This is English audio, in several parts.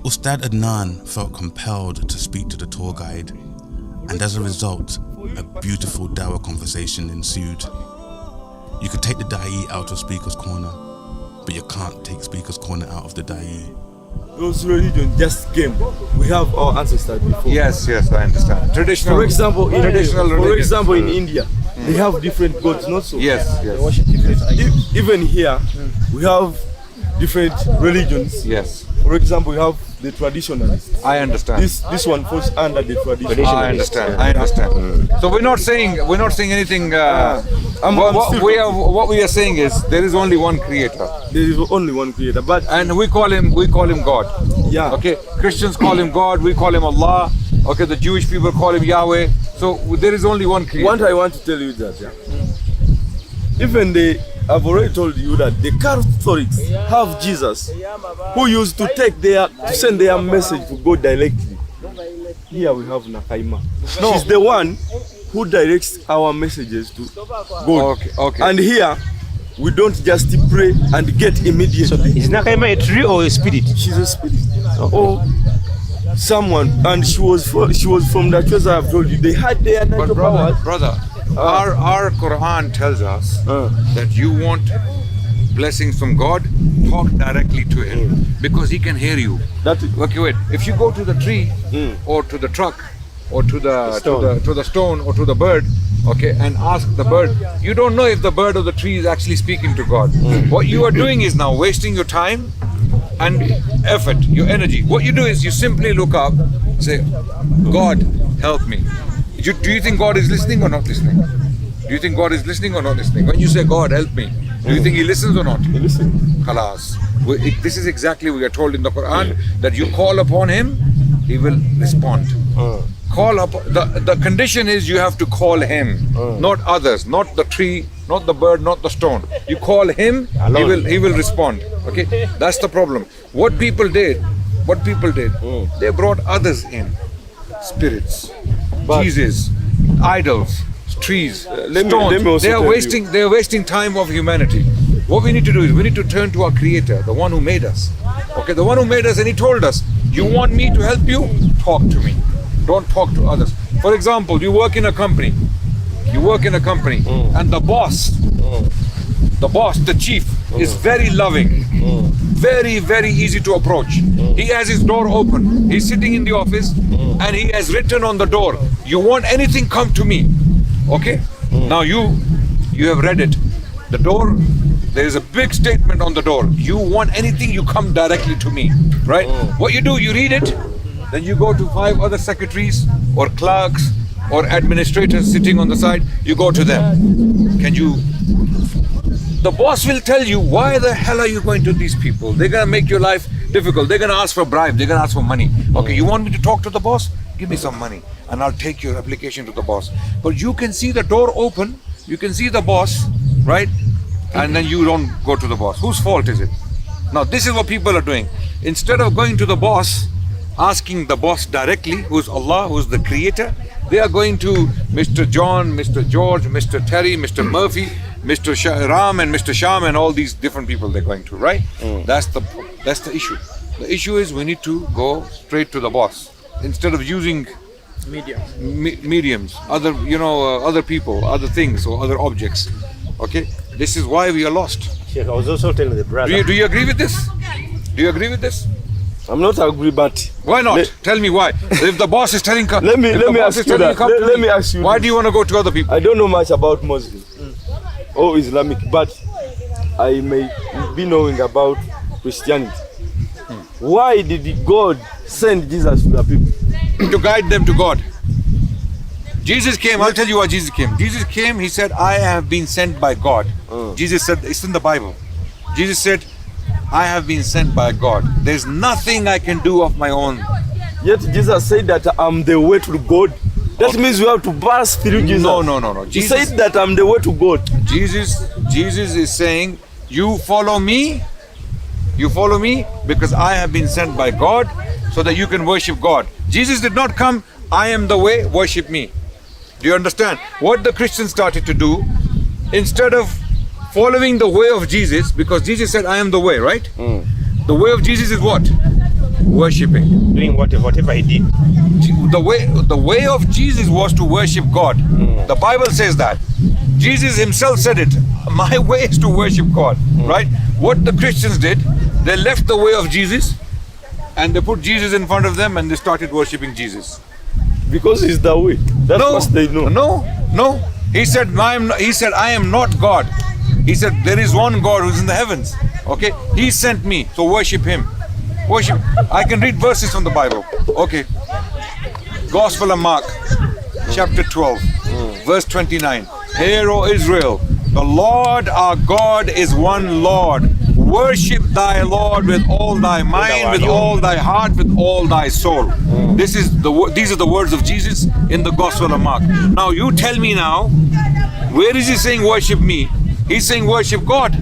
Ustad Adnan felt compelled to speak to the tour guide, and as a result, a beautiful dawah conversation ensued. You could take the da'i out of Speaker's Corner, but you can't take Speaker's Corner out of the da'i. Those religions just came. We have our ancestors before. Yes, I understand. Traditional. For example, in religions. India, they have different gods, not so. Yes. They worship different idols. Even here, we have different religions. Yes. For example, we have the traditionalists. I understand. This one falls under the traditionalists. I understand. So we're not saying anything. What we are saying is there is only one creator. There is only one creator, and we call him God. Yeah. Okay. Christians call him God. We call him Allah. Okay. The Jewish people call him Yahweh. So there is only one creator. What I want to tell you is that even I've already told you that the Catholics have Jesus, who used to send their message to God directly. Here we have Nakaima. She's the one who directs our messages to God. Okay. And here we don't just pray and get immediate. Is Nakaima a tree or a spirit? She's a spirit. Or someone, and she was from the church I have told you. They had their natural powers. Brother, our Quran tells us that you want blessings from God, talk directly to Him because He can hear you. Okay, wait. If you go to the tree or to the truck or to the stone or to the bird, okay, and ask the bird, you don't know if the bird or the tree is actually speaking to God. What you are doing is now wasting your time and effort, your energy. What you do is you simply look up, say, God, help me. Do you think God is listening or not listening? Do you think God is listening or not listening? When you say, God, help me, do you think He listens or not? He listens. Khalas. This is exactly what we are told in the Quran, that you call upon Him, He will respond. Call up. The condition is you have to call Him, not others, not the tree, not the bird, not the stone. You call Him, He will respond. Okay, that's the problem. What people did, they brought others in, spirits, Jesus, idols, trees, stones. They are wasting time of humanity. What we need to do is we need to turn to our Creator, the one who made us. Okay, the one who made us, and He told us, you want me to help you? Talk to me. Don't talk to others. For example, you work in a company. And the boss, the chief, is very loving, very, very easy to approach. He has his door open. He's sitting in the office and he has written on the door, you want anything, come to me. Okay? Now you have read it. The door, there is a big statement on the door. You want anything, you come directly to me. Right? What you do, you read it, then you go to 5 other secretaries or clerks or administrators sitting on the side, you go to them. The boss will tell you, why the hell are you going to these people? They're going to make your life difficult. They're going to ask for bribe. They're going to ask for money. Okay, you want me to talk to the boss? Give me some money and I'll take your application to the boss. But you can see the door open, you can see the boss, right? And then you don't go to the boss. Whose fault is it? Now this is what people are doing. Instead of going to the boss, asking the boss directly, who's Allah, who's the creator, they are going to Mr. John, Mr. George, Mr. Terry, Mr. Murphy, Mr. Ram and Mr. Sham and all these different people they're going to, right? That's the issue. The issue is we need to go straight to the boss instead of using mediums, other people, other things or other objects. Okay? This is why we are lost. Sheikh, I was also telling the brother. Do you agree with this? Do you agree with this? I'm not agree, but why not? Tell me why. If the boss is telling, let me ask you that. Let me ask you. Why do you want to go to other people? I don't know much about Muslim or Islamic, but I may be knowing about Christianity. Why did God send Jesus to the people? To guide them to God. Jesus came. I'll tell you why Jesus came. Jesus came. He said, "I have been sent by God." Jesus said, it's in the Bible. Jesus said, I have been sent by God. There's nothing I can do of my own. Yet Jesus said that I'm the way to God. That means we have to pass through Jesus. No. He said that I'm the way to God. Jesus is saying, you follow me because I have been sent by God so that you can worship God. Jesus did not come, I am the way, worship me. Do you understand? What the Christians started to do, instead of following the way of Jesus, because Jesus said, I am the way, right? The way of Jesus is what? worshipping. Doing whatever he did. The way of Jesus was to worship God. The Bible says that. Jesus himself said it. My way is to worship God. Right? What the Christians did, they left the way of Jesus and they put Jesus in front of them and they started worshipping Jesus. Because he's the way. That's what they know. No. He said, I am not God. He said, there is one God who's in the heavens. Okay? He sent me, so worship him. Worship. I can read verses from the Bible. Okay. Gospel of Mark, chapter 12, verse 29. Hear, O Israel, the Lord our God is one Lord. Worship thy Lord with all thy mind, with all thy heart, with all thy soul. These are the words of Jesus in the Gospel of Mark. Now you tell me now, where is he saying worship me? He's saying worship God.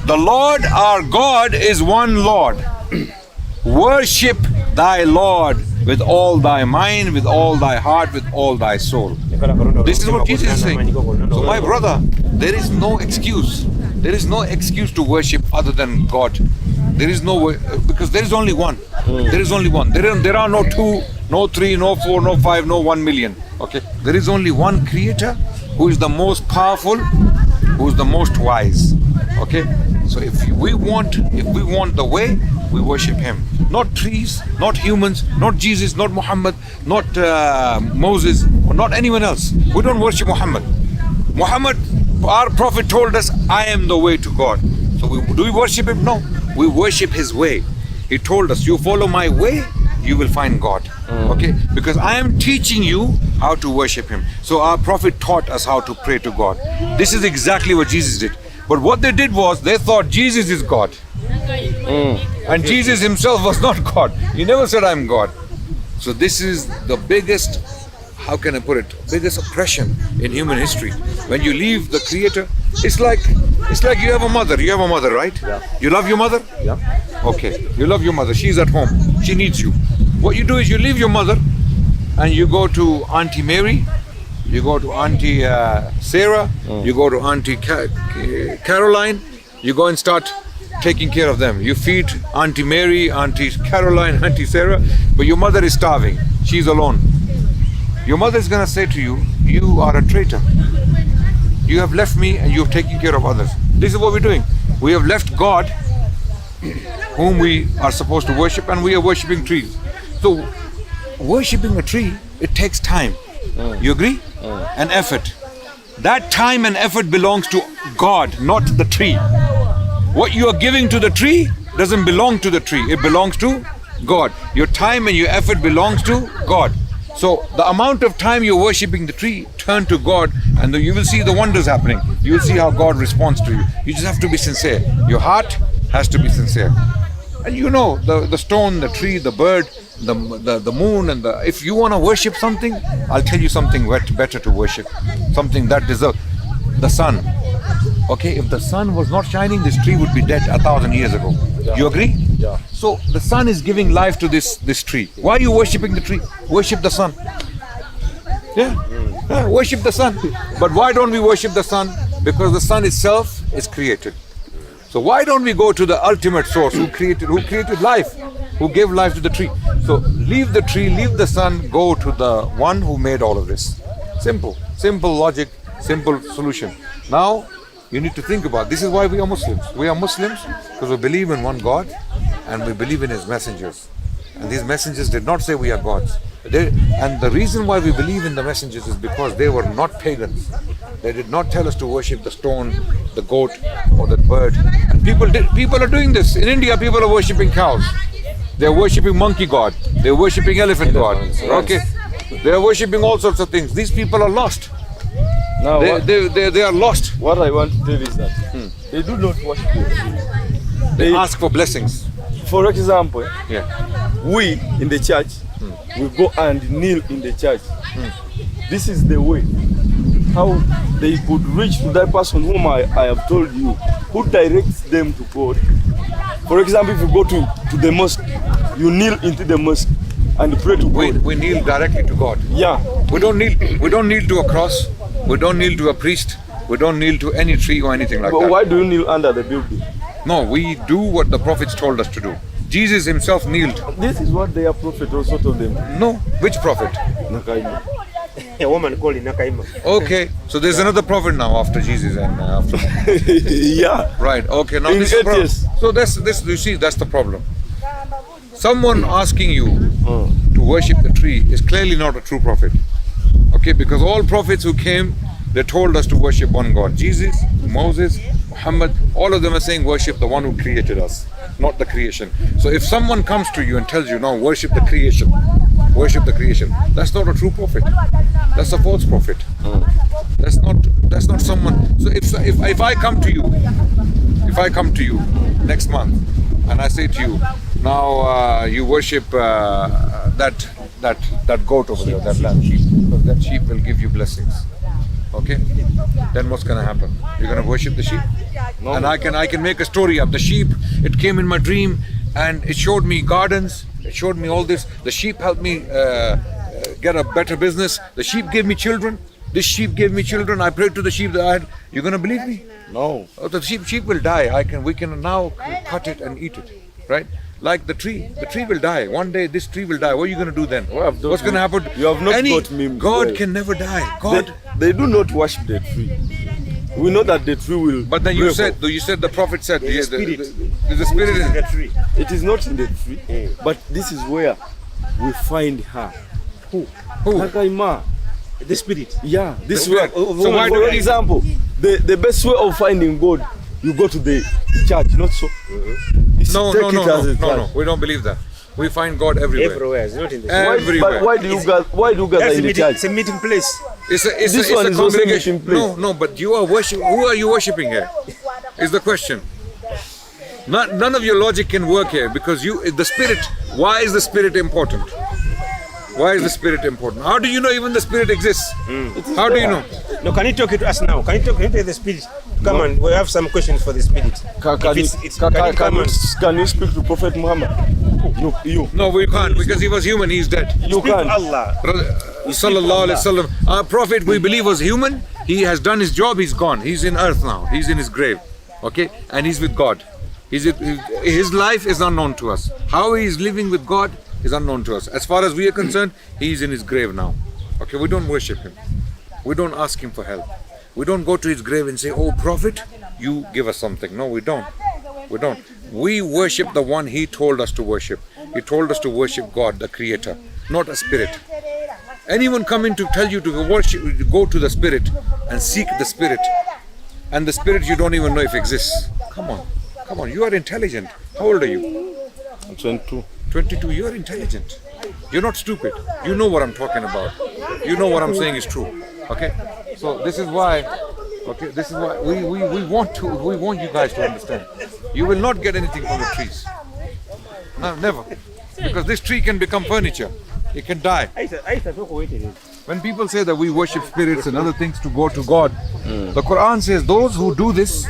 The Lord our God is one Lord. Worship thy Lord with all thy mind, with all thy heart, with all thy soul. This is what Jesus is saying. So my brother, there is no excuse. There is no excuse to worship other than God. There is no way, because there is only one. There is only one. There are no two, no three, no four, no five, no 1 million. Okay. There is only one Creator who is the most powerful, who is the most wise. Okay. So if we want the way, we worship him. Not trees, not humans, not Jesus, not Muhammad, not Moses, or not anyone else. We don't worship Muhammad. Muhammad, our prophet told us, I am the way to God. So do we worship him? No. We worship his way. He told us, you follow my way, you will find God. Okay? Because I am teaching you how to worship him. So our prophet taught us how to pray to God. This is exactly what Jesus did. But what they did was, they thought Jesus is God. And Jesus himself was not God. He never said, I'm God. So this is the biggest, how can I put it, biggest oppression in human history. When you leave the Creator, it's like you have a mother. You have a mother, right? Yeah. You love your mother? Yeah. Okay. You love your mother. She's at home. She needs you. What you do is you leave your mother and you go to Auntie Mary, you go to Auntie Sarah, you go to Auntie Caroline, you go and start taking care of them. You feed Auntie Mary, Auntie Caroline, Auntie Sarah, but your mother is starving. She's alone. Your mother is going to say to you, you are a traitor. You have left me and you have taken care of others. This is what we're doing. We have left God, whom we are supposed to worship, and we are worshipping trees. So, worshipping a tree, it takes time. You agree? And effort. That time and effort belongs to God, not the tree. What you are giving to the tree doesn't belong to the tree. It belongs to God. Your time and your effort belongs to God. So the amount of time you're worshipping the tree, turn to God, and you will see the wonders happening. You will see how God responds to you. You just have to be sincere. Your heart has to be sincere. And you know, the stone, the tree, the bird, the moon, and if you want to worship something, I'll tell you something better to worship. Something that deserves. The sun. Okay, if the sun was not shining, this tree would be dead 1,000 years ago. Yeah. You agree? Yeah. So the sun is giving life to this tree. Why are you worshipping the tree? Worship the sun. Yeah, worship the sun. But why don't we worship the sun? Because the sun itself is created. So why don't we go to the ultimate source who created life, who gave life to the tree? So leave the tree, leave the sun, go to the one who made all of this. Simple logic, simple solution. Now you need to think about, this is why we are Muslims. We are Muslims because we believe in one God and we believe in his messengers. And these messengers did not say we are gods. And the reason why we believe in the messengers is because they were not pagans. They did not tell us to worship the stone, the goat, or the bird. And people are doing this. In India, people are worshipping cows. They're worshipping monkey god. They're worshipping elephant god. Okay? They're worshipping all sorts of things. These people are lost. Now they are lost. What I want to tell is that they do not worship you. They ask for blessings. For example, we in the church, we go and kneel in the church. This is the way how they could reach to that person whom I have told you, who directs them to God. For example, if you go to the mosque, you kneel into the mosque and pray to God. We kneel directly to God. Yeah. We don't kneel to a cross. We don't kneel to a priest. We don't kneel to any tree or anything like that. But why do you kneel under the building? No, we do what the prophets told us to do. Jesus himself kneeled. This is what their prophet also told them. No, which prophet? Nakaima. A woman called Nakaima. Okay, so there's another prophet now after Jesus and after. Yeah. Right. Okay. Now In this is the problem. atheists. So this you see that's the problem. Someone asking you to worship the tree is clearly not a true prophet. Okay, because all prophets who came, they told us to worship one God. Jesus, Moses, Muhammad, all of them are saying worship the one who created us, not the creation. So if someone comes to you and tells you now worship the creation, that's not a true prophet. That's a false prophet. That's not someone. So if I come to you next month and I say to you, now you worship that goat over there, that lamb sheep, because that sheep will give you blessings. Okay, then what's gonna happen? You're gonna worship the sheep, and I can make a story up. The sheep, it came in my dream, and it showed me gardens. It showed me all this. The sheep helped me get a better business. The sheep gave me children. This sheep gave me children. I prayed to the sheep that I had. You're gonna believe me? No. Oh, the sheep will die. We can now cut it and eat it, right? Like the tree will die. One day this tree will die. What are you going to do then? What's going to happen? You have not got me. God can never die. God. They do not worship the tree. We know that the tree will. But then you said the prophet said the spirit is in the tree. It is not in the tree, but this is where we find her. Who? Nakaima. The spirit. Yeah, this The way. spirit. So why For example, the best way of finding God, you go to the church, not so. No. We don't believe that. We find God everywhere. Everywhere, it's not in the Everywhere. Why do you gather in the church? It's a meeting place. It's This a one is also congregation. meeting place. No, but you are worshiping. Who are you worshiping here? Is the question. None of your logic can work here because the spirit. Why is the spirit important? Why is the spirit important? How do you know even the spirit exists? How do you know? No, can you talk to us now? Can you talk to the spirit? Come on, we have some questions for the spirit. Can you speak to Prophet Muhammad? You. No, we can't because he was human. He's dead. You can. Allah. Sallallahu alaihi wasallam. Our prophet we believe was human. He has done his job. He's gone. He's in earth now. He's in his grave. Okay, and he's with God. His life is unknown to us. How he is living with God is unknown to us. As far as we are concerned, he's in his grave now. Okay, we don't worship him. We don't ask him for help. We don't go to his grave and say, "Oh prophet, you give us something." No, we don't. We don't. We worship the one he told us to worship. He told us to worship God, the creator, not a spirit. Anyone coming to tell you to worship, go to the spirit and seek the spirit, and the spirit you don't even know if exists. Come on, you are intelligent. How old are you? I'm 22. 22, you are intelligent. You're not stupid. You know what I'm talking about. You know what I'm saying is true. Okay? So this is why we want you guys to understand. You will not get anything from the trees. No, never. Because this tree can become furniture. It can die. When people say that we worship spirits and other things to go to God, the Quran says those who do this,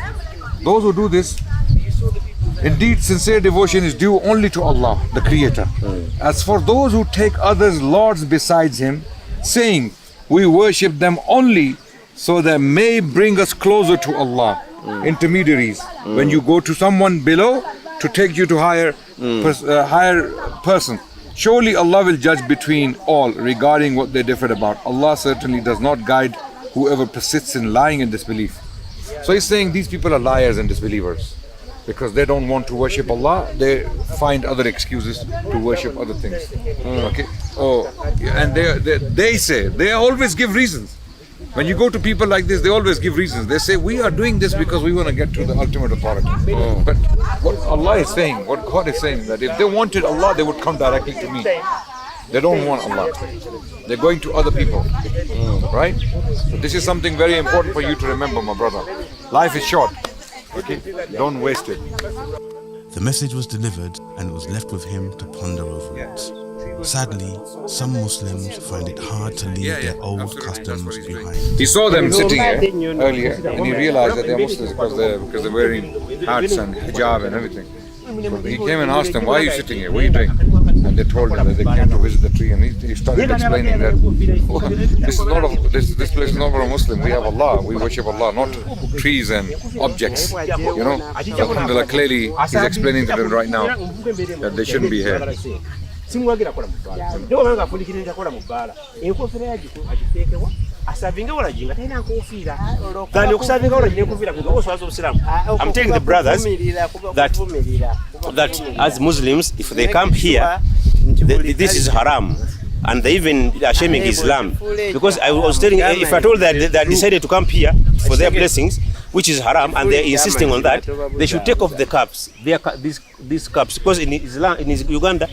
indeed sincere devotion is due only to Allah, the Creator. As for those who take others lords besides Him, saying, we worship them only so that may bring us closer to Allah, intermediaries. When you go to someone below to take you to higher person, surely Allah will judge between all regarding what they differed about. Allah certainly does not guide whoever persists in lying and disbelief. So he's saying these people are liars and disbelievers because they don't want to worship Allah. They find other excuses to worship other things. Okay. And they always give reasons. When you go to people like this, they always give reasons. They say, we are doing this because we want to get to the ultimate authority. But what Allah is saying, what God is saying, that if they wanted Allah, they would come directly to me. They don't want Allah. They're going to other people. Right? So this is something very important for you to remember, my brother. Life is short. Okay? Don't waste it. The message was delivered and it was left with him to ponder over it. Sadly, some Muslims find it hard to leave their old customs behind. He saw them sitting here earlier and he realized that they're Muslims because they're wearing hats and hijab and everything. So he came and asked them, why are you sitting here? What are you doing? And and they told him that they came to visit the tree, and he started explaining that this place is not for a Muslim. We have Allah, we worship Allah, not trees and objects. You know, Alhamdulillah, clearly he's explaining to them right now that they shouldn't be here. I'm telling the brothers that as Muslims, if they camp here, this is haram. And they even are shaming Islam. Because I was telling, if I told that they decided to camp here for their blessings, which is haram, and they're insisting on that, they should take off the caps, these caps, because in Islam, in Uganda,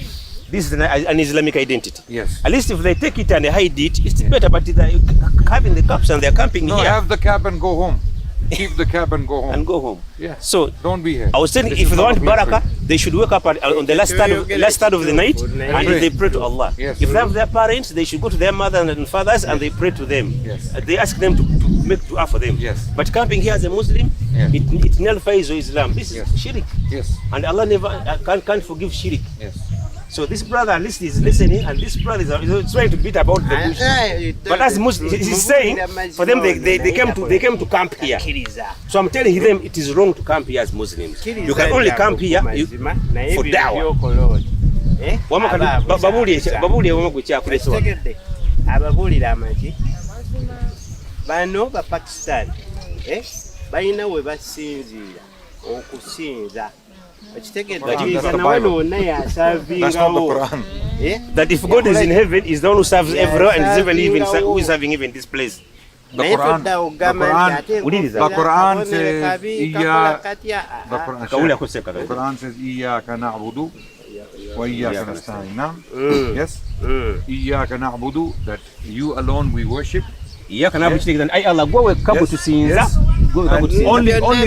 this is an Islamic identity. Yes. At least if they take it and they hide it, it's better. But they're having the caps and they're camping here. Have the cap and go home. Keep the cap and go home. And go home. Yeah. So don't be here. I was saying, if they want barakah, they should wake up on the last third of the night and they pray to Allah. Yes. If they have their parents, they should go to their mothers and fathers and they pray to them. Yes. They ask them to make dua for them. Yes. But camping here as a Muslim, it nullifies Islam. This is shirk. Yes. And Allah never can't forgive shirk. Yes. So this brother at least is listening, and this brother is trying to beat about the bush. But as Muslims, he's saying, for them they came to camp here. So I'm telling them it is wrong to camp here as Muslims. You can only camp here for da'wah. Ababulira amaki bano ba Pakistan balina we basinzira okusinza. That's not the Bible. That's not the Quran. That if God is in heaven, He's the one who serves everywhere, and who is serving even this place. The Quran says Iyyaka na'budu wa iyyaka nasta'in. Yes. Iyyaka na'budu, that you alone we worship. Only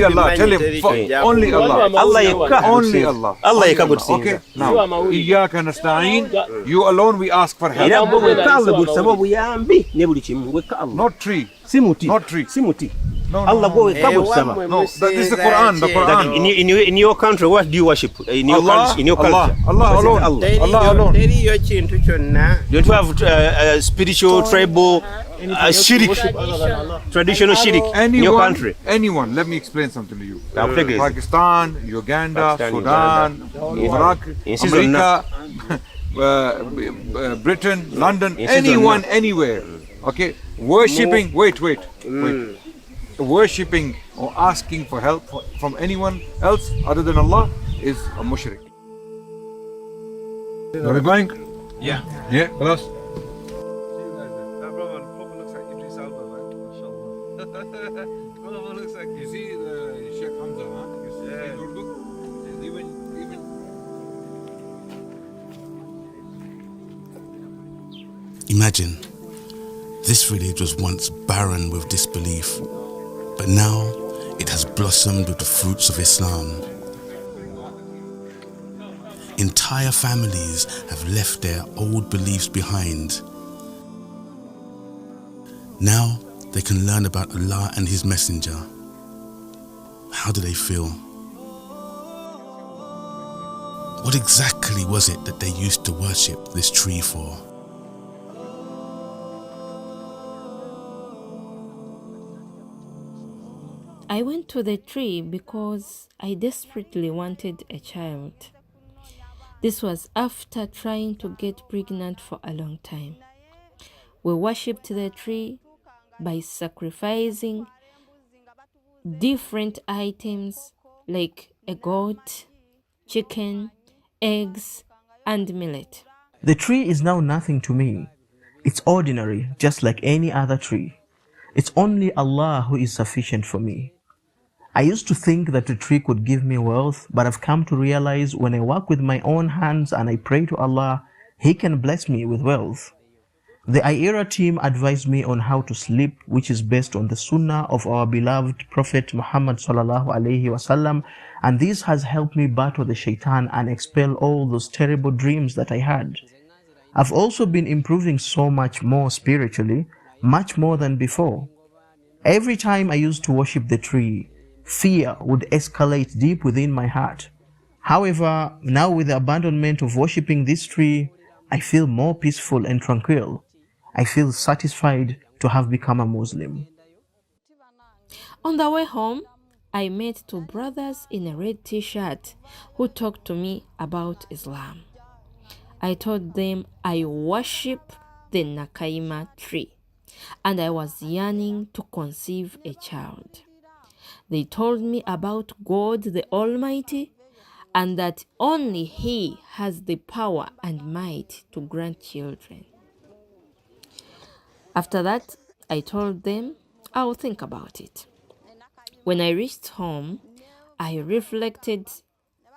Allah. Tell him. Only Allah. Only Allah. Okay. Now, Iyyaka nasta'in. You alone we ask for help. Not tree. Not tree. Allah go with No, that is the Quran. The Quran. In your country, what do you worship? In your culture? Allah alone. Allah alone. Don't you have spiritual, tribal, shirk, traditional shirk in your country? Anyone. Let me explain something to you. Pakistan, Uganda, Sudan, Iraq, America, Britain, London, anyone, anywhere. Okay, worshipping. Wait. Worshipping or asking for help from anyone else other than Allah is a mushrik. Are we going? Yeah. Yeah, class. You see Sheikh Hamza, huh? You see Urdu? Even Imagine, this village was once barren with disbelief, but now it has blossomed with the fruits of Islam. Entire families have left their old beliefs behind. Now they can learn about Allah and His Messenger. How do they feel? What exactly was it that they used to worship this tree for? I went to the tree because I desperately wanted a child. This was after trying to get pregnant for a long time. We worshipped the tree by sacrificing different items like a goat, chicken, eggs, and millet. The tree is now nothing to me. It's ordinary, just like any other tree. It's only Allah who is sufficient for me. I used to think that the tree could give me wealth, but I've come to realize when I work with my own hands and I pray to Allah, He can bless me with wealth. The IERA team advised me on how to sleep, which is based on the sunnah of our beloved Prophet Muhammad sallallahu alaihi wasallam, and this has helped me battle the shaitan and expel all those terrible dreams that I had. I've also been improving so much more spiritually, much more than before. Every time I used to worship the tree, fear would escalate deep within my heart. However, now with the abandonment of worshipping this tree, I feel more peaceful and tranquil. I feel satisfied to have become a Muslim. On the way home, I met two brothers in a red t-shirt who talked to me about Islam. I told them I worship the Nakaima tree and I was yearning to conceive a child. They told me about God the Almighty and that only He has the power and might to grant children. After that, I told them I'll think about it. When I reached home, I reflected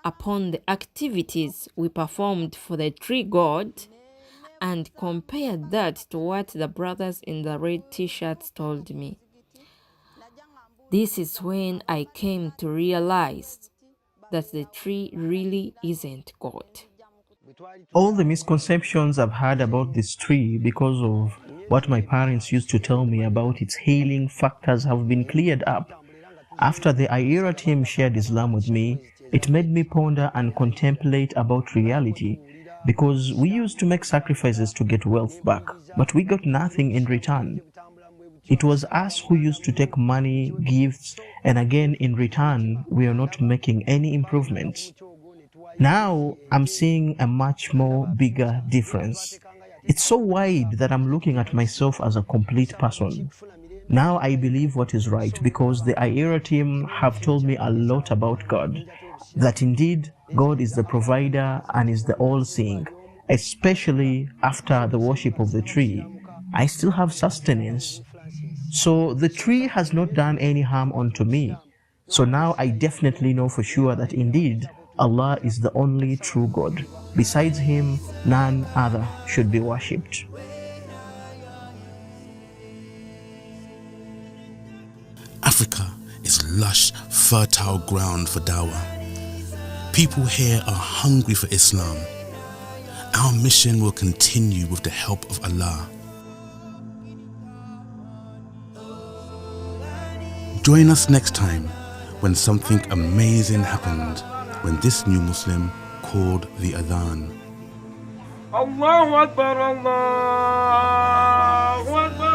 upon the activities we performed for the tree god and compared that to what the brothers in the red t-shirts told me. This is when I came to realize that the tree really isn't God. All the misconceptions I've had about this tree because of what my parents used to tell me about its healing factors have been cleared up. After the Aira team shared Islam with me, it made me ponder and contemplate about reality, because we used to make sacrifices to get wealth back, but we got nothing in return. It was us who used to take money, gifts, and again in return, we are not making any improvements. Now, I'm seeing a much more bigger difference. It's so wide that I'm looking at myself as a complete person. Now I believe what is right because the Aira team have told me a lot about God, that indeed God is the provider and is the all-seeing, especially after the worship of the tree. I still have sustenance. So the tree has not done any harm unto me. So now I definitely know for sure that indeed Allah is the only true God. Besides Him, none other should be worshipped. Africa is lush, fertile ground for dawah. People here are hungry for Islam. Our mission will continue with the help of Allah. Join us next time when something amazing happened when this new Muslim called the Adhan. Allahu Akbar, Allahu Akbar.